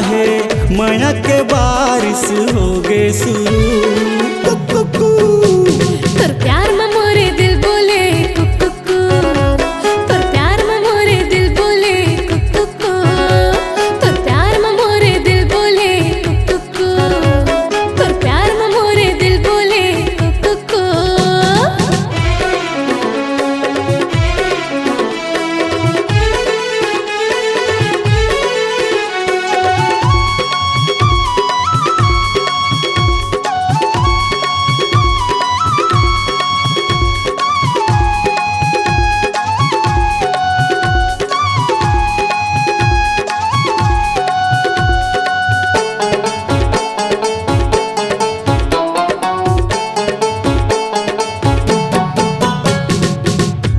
है, माया के बारिश हो गए शुरू। तोर प्यार में मोरे दिल बोले कुकु, तोर प्यार में मोरे दिल बोले कुकु, तोर प्यार में मोरे दिल बोले कुकु, तोर प्यार में मोरे दिल बोले कुकु।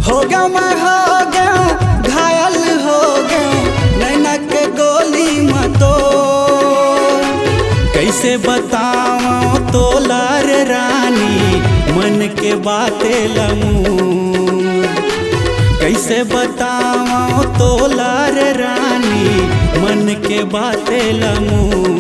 हो गया मैं हो गया घायल हो गया नैना के गोली मतो, कैसे बताऊं तो लार रानी मन के बातें लमूर, कैसे बताऊं तो लार रानी मन के बातें लमूर।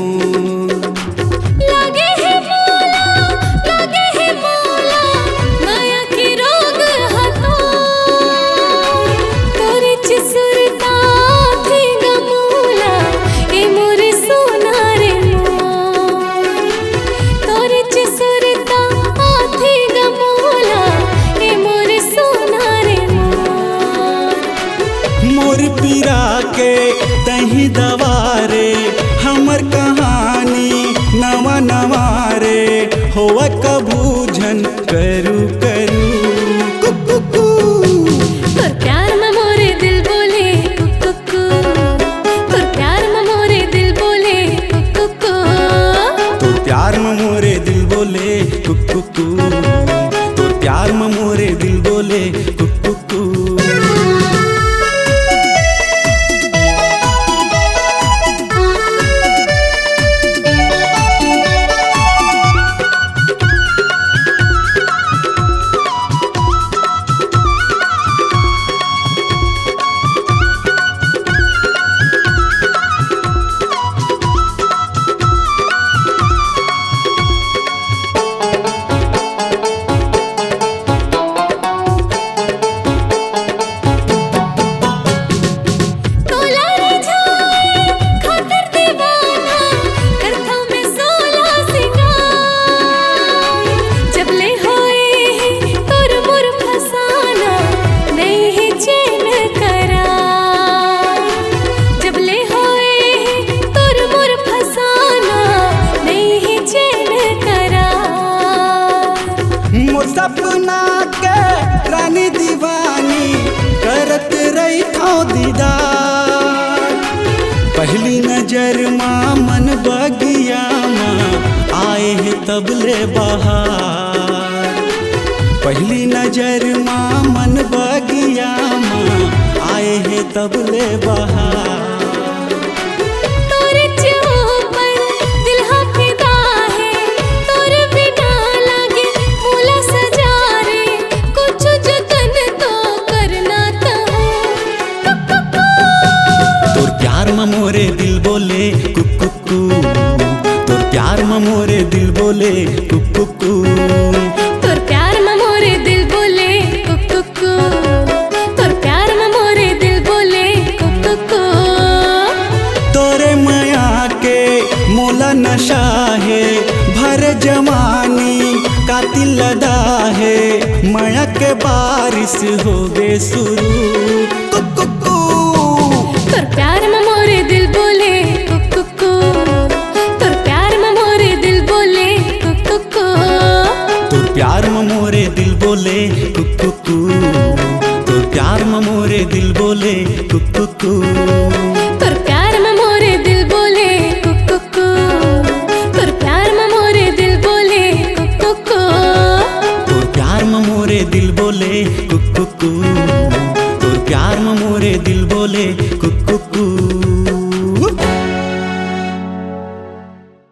मोर पीरा के तही दवारे हमर कहानी नवा नवारे होवा कबूझन करू करू कुकु। तोर प्यार में मोरे दिल बोले कुकु, तोर प्यार में मोरे दिल बोले कुकु, तोर प्यार में मोरे दिल बोले कुकु, तोर प्यार में मोरे दिल बोले कुकु। सपना के रानी दीवानी करत रही थो दीदार, पहली नजर माँ मन बगिया माँ आए है तबले बहार, पहली नजर माँ मन बगिया माँ आए है तबले बहार। मोरे दिल बोले कुकु, तोर प्यार में मोरे दिल बोले कुकु, तोर प्यार में मोरे दिल बोले कुकु, तोर प्यार में मोरे दिल बोले कुकु। तोरे माया के मोला नशा है भर जवानी कातिल लदा है, माया के बारिश हो गए शुरू कुकु। तोर प्यार में मोरे दिल बोले कुकु, तोर प्यार में मोरे दिल बोले कुकु, तोर प्यार में मोरे दिल बोले कुकु, तोर प्यार में मोरे दिल बोले कुकु।